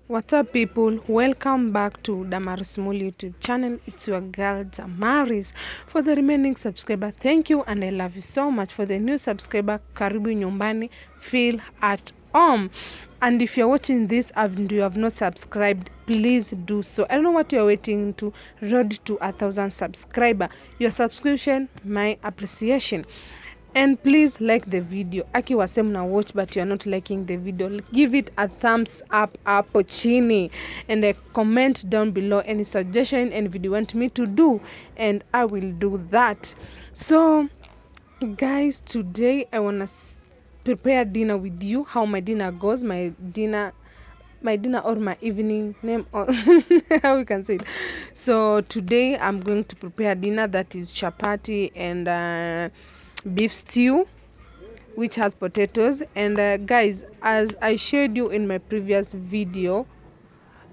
What's up, people? Welcome back to Damaris Small YouTube channel. It's your girl Damaris. For the remaining subscriber, thank you and I love you so much. For the new subscriber, karibu nyumbani, feel at home. And if you're watching this and you have not subscribed, please do so. I don't know what you're waiting to. Road to 1,000 subscriber. Your subscription, my appreciation. And please like the video. Aki wase mna watch but you are not liking the video, give it a thumbs up hapo chini and a comment down below any suggestion and video you want me to do, and I will do that. So guys, today I want to prepare dinner with you. How my dinner goes, my dinner or my evening name, or how we can say it. So today I'm going to prepare dinner, that is chapati and beef stew which has potatoes. And guys, as I showed you in my previous video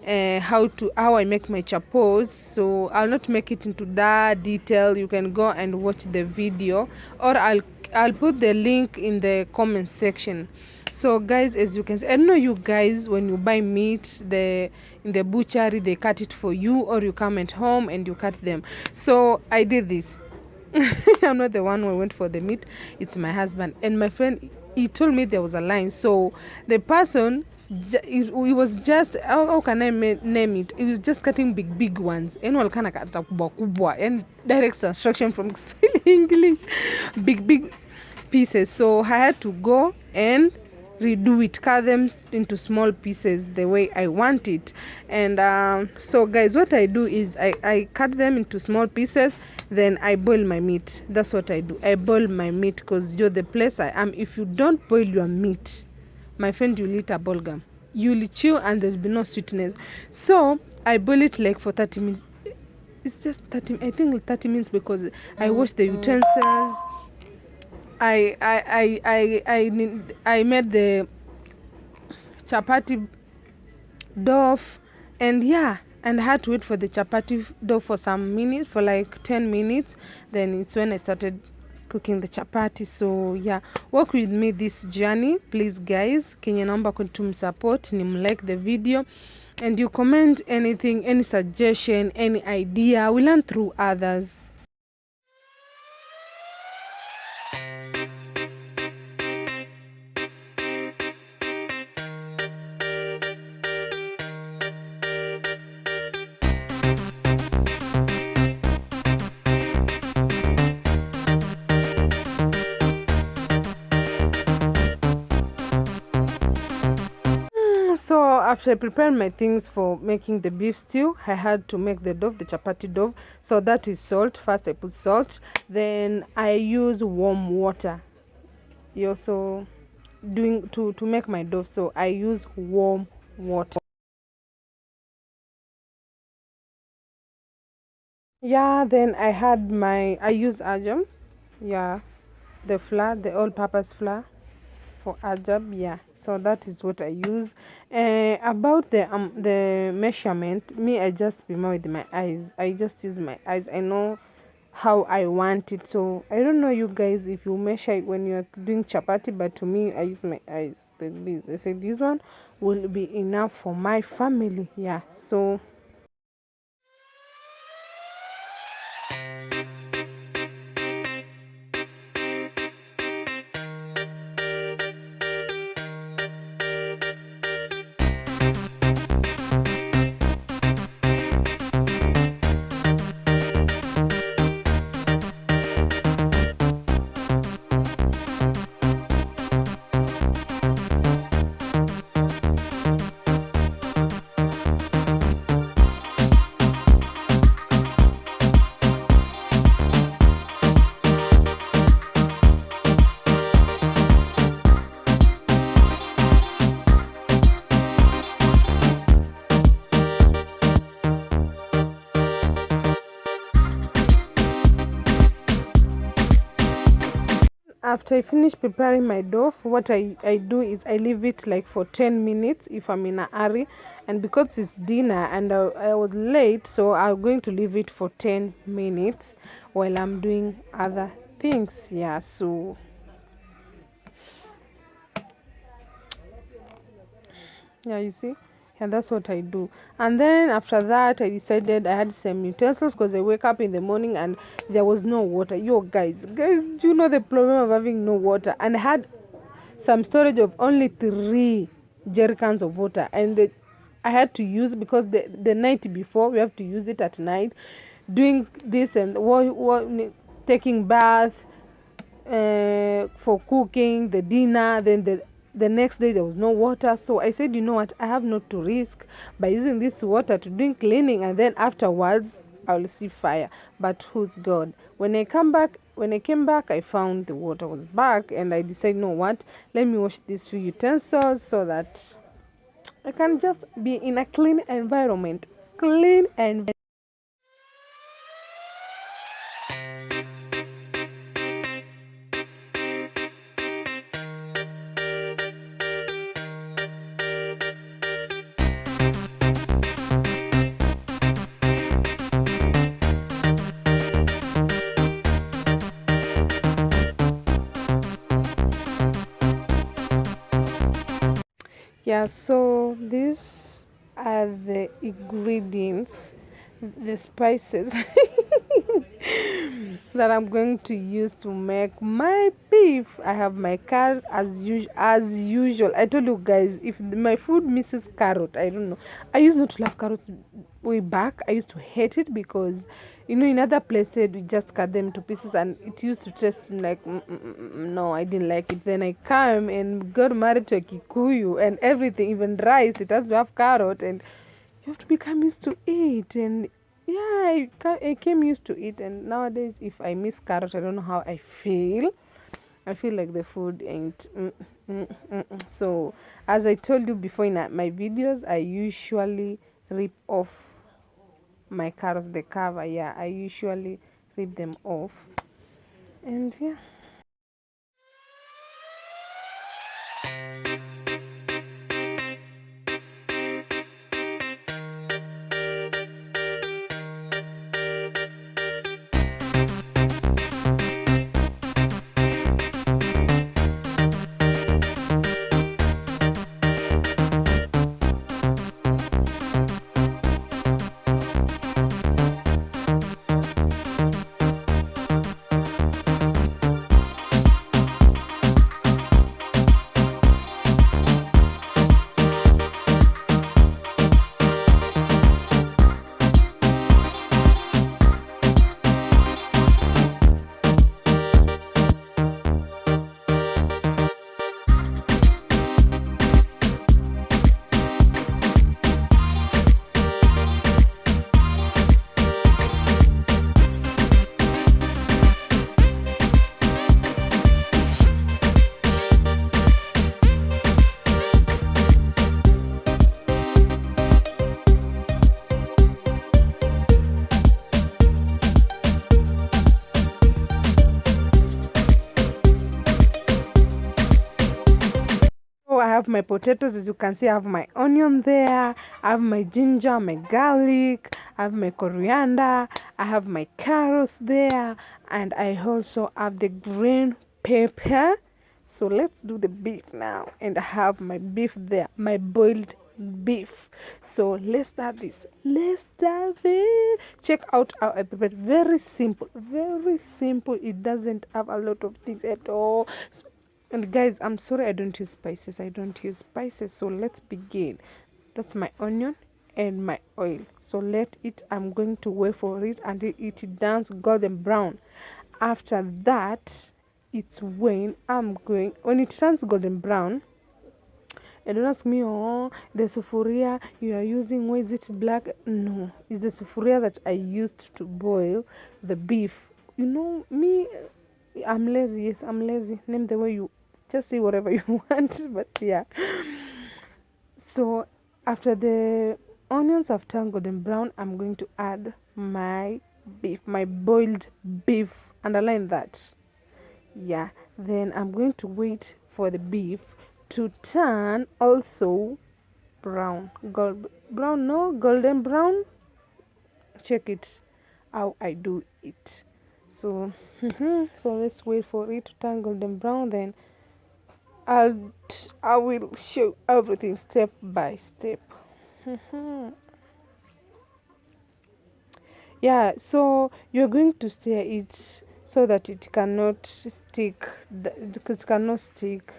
how I make my chapos, so I'll not make it into that detail. You can go and watch the video, or I'll put the link in the comment section. So guys, as you can see, I don't know you guys, when you buy meat in the butchery, they cut it for you, or you come at home and you cut them. So I did this. I'm not the one who went for the meat, it's my husband. And my friend, he told me there was a line. So the person, he was just, how can I name it? He was just cutting big ones. And walkana kata kubwa kubwa, and direct instruction from English, big pieces. So I had to go and redo it, cut them into small pieces the way I want it. And so guys, what I do is I cut them into small pieces, then I boil my meat. That's what I do. I boil my meat, because you're the place I am. If you don't boil your meat, my friend, you'll eat a bulgum. You'll chew and there'll be no sweetness. So I boil it like for 30 minutes. It's just 30, I think 30 minutes, because I wash the utensils. I made the chapati dough, and yeah, and I had to wait for the chapati dough for some minutes, for like 10 minutes. Then it's when I started cooking the chapati. So yeah, work with me this journey, please guys. Kenya naomba kutumsupport, like the video, and you comment anything, any suggestion, any idea. We learn through others. So after I prepared my things for making the beef stew, I had to make the dough, the chapati dough. So that is salt. First I put salt, then I use warm water. You also doing to make my dough, so I use warm water. Yeah, then I use ajam. Yeah, the flour, the all-purpose flour for ajab. Yeah, so that is what I use. About the measurement, me, I just be more with my eyes. I just use my eyes. I know how I want it. So I don't know you guys if you measure it when you're doing chapati, but to me, I use my eyes like this. I say this one will be enough for my family. Yeah, so after I finish preparing my dough, what I do is I leave it like for 10 minutes if I'm in a hurry. And because it's dinner and I was late, so I'm going to leave it for 10 minutes while I'm doing other things. Yeah, so yeah, you see, yeah, that's what I do. And then after that, I decided I had some utensils because I wake up in the morning and there was no water. Yo, guys, do you know the problem of having no water? And I had some storage of only 3 jerrycans of water, and I had to use, because the night before we have to use it at night, doing this and taking bath, for cooking the dinner. Then the next day there was no water, so I said, you know what, I have not to risk by using this water to doing cleaning, and then afterwards I'll see fire. But who's God? When I came back, I found the water was back, and I decided, you know what, let me wash these 2 utensils so that I can just be in a clean environment. Clean and yeah, so these are the ingredients, the spices that I'm going to use to make my beef. I have my carrots as usual. I told you guys, if my food misses carrot, I don't know. I used not to love carrots way back. I used to hate it because, you know, in other places we just cut them to pieces and it used to taste like no, I didn't like it. Then I came and got married to a Kikuyu, and everything, even rice, it has to have carrot, and you have to become used to it. And yeah, I came used to it, and nowadays if I miss carrot, I don't know how I feel. I feel like the food ain't so, as I told you before in my videos, I usually rip off my carrots, the cover. Yeah, I usually rip them off. And yeah. So I have my potatoes, as you can see. I have my onion there. I have my ginger, my garlic. I have my coriander. I have my carrots there, and I also have the green pepper. So let's do the beef now, and I have my beef there, my boiled beef. So let's start this. Check out how I prepared. Very simple, very simple. It doesn't have a lot of things at all. And guys, I'm sorry I don't use spices. So let's begin. That's my onion and my oil. So I'm going to wait for it until it turns golden brown. After that, it's when it turns golden brown. And don't ask me, oh, the sufuria you are using, why is it black? No, it's the sufuria that I used to boil the beef. You know, me, I'm lazy. Yes, I'm lazy. Name the way you, just say whatever you want. But yeah. So after the onions have turned golden brown, I'm going to add my beef, my boiled beef. Underline that. Yeah. Then I'm going to wait for the beef to turn also brown. Golden brown. Check it how I do it. So so let's wait for it to turn golden brown, then I will show everything step by step. Yeah, so you're going to stir it so that it cannot stick, it cannot stick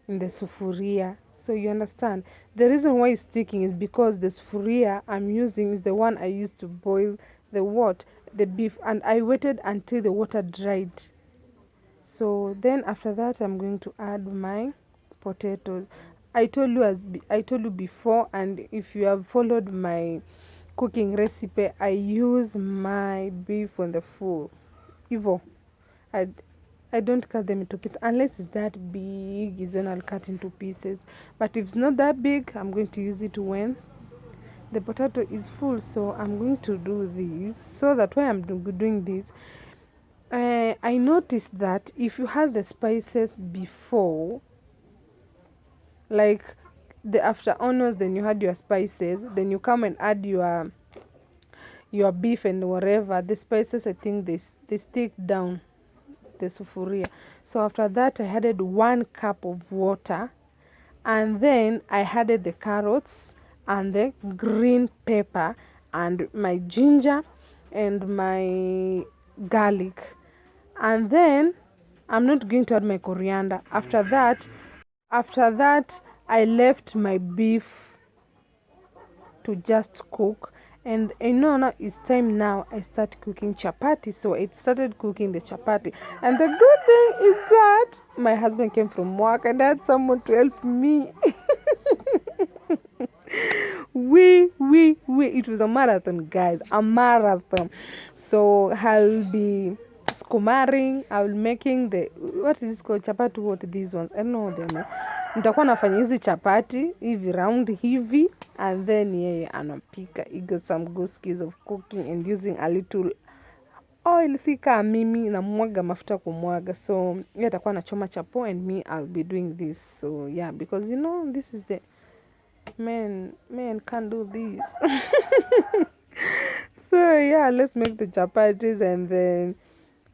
in the sufuria. So you understand, the reason why it's sticking is because the sufuria I'm using is the one I used to boil the beef, and I waited until the water dried. So then after that I'm going to add my potatoes. I told you before, and if you have followed my cooking recipe, I use my beef on the full. Evo, I I don't cut them into pieces unless it's that big. Is when I'll cut into pieces. But if it's not that big, I'm going to use it when the potato is full. So I'm going to do this so that when I'm doing this, I noticed that if you had the spices before, like the after onions, then you had your spices, then you come and add your beef and whatever, the spices, I think they stick down the sufuria. So after that I added 1 cup of water, and then I added the carrots and the green pepper and my ginger and my garlic. And then I'm not going to add my coriander. After that I left my beef to just cook. And now it's time now I start cooking chapati. So I started cooking the chapati, and the good thing is that my husband came from work and I had someone to help me. It was a marathon, guys, a marathon. So I'll be skumaring, I'll making the, what is this called, chapati, what these ones, I don't know them. Nitakuwa nafanya hizi chapati hivi round hivi, and then yeye anapika. He got some good skills of cooking and using a little oil. Si kama mimi na mwaga mafuta kumwaga. So yeye atakuwa anachoma chapo and me I'll be doing this. So yeah, because this is the men can't do this. So yeah, let's make the chapatis and then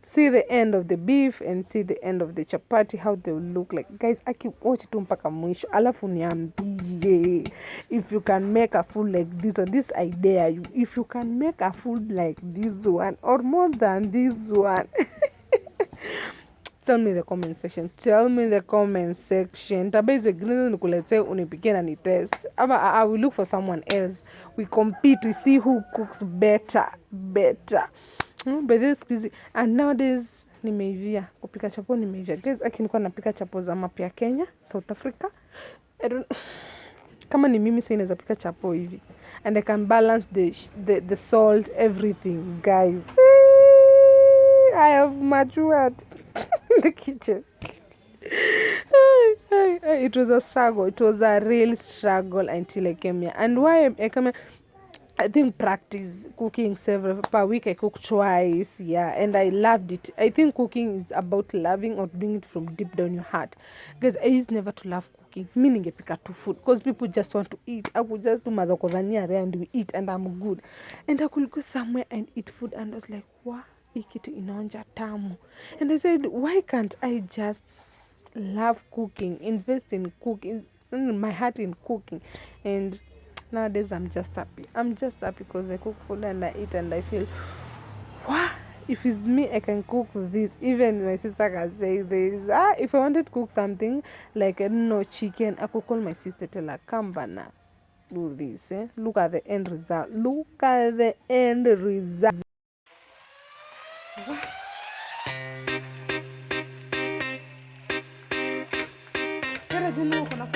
see the end of the beef and see the end of the chapati, how they will look like. Guys, watch tu mpaka mwisho alafu niambie if you can make a food like this one. This I dare you, if you can make a food like this one or more than this one. Tell me in the comment section. Tabaise green nikulete unipikie na ni test. Ama I will look for someone else. We compete, we see who cooks better. But this is, and nowadays nimeivia kupika chapo, nimeivia. Guys, nilikuwa napika chapo za mapya Kenya, South Africa. Kama ni mimi sasa naweza pika chapo hivi. And I can balance the salt, everything, guys. I have matured in the kitchen. It was a struggle. It was a real struggle until I came here. And why I came here, I think practice cooking several per week. I cook twice, yeah, and I loved it. I think cooking is about loving or doing it from deep down your heart. Because I used never to love cooking. Meaning ningepika tu food because people just want to eat. I would just do madhokodhania and we eat and I'm good. And I could go somewhere and eat food and I was like, wow, hii kitu inaonja tamu. And I said, why can't I just love cooking, invest in cooking, my heart in cooking? And nowadays I'm just happy because I cook food and I eat and I feel, wow, if it's me I can cook this. Even my sister can say this. If I wanted to cook something like, I don't know, chicken, I could call my sister, tell her, come bana, do this. Look at the end result. Kera jina uko na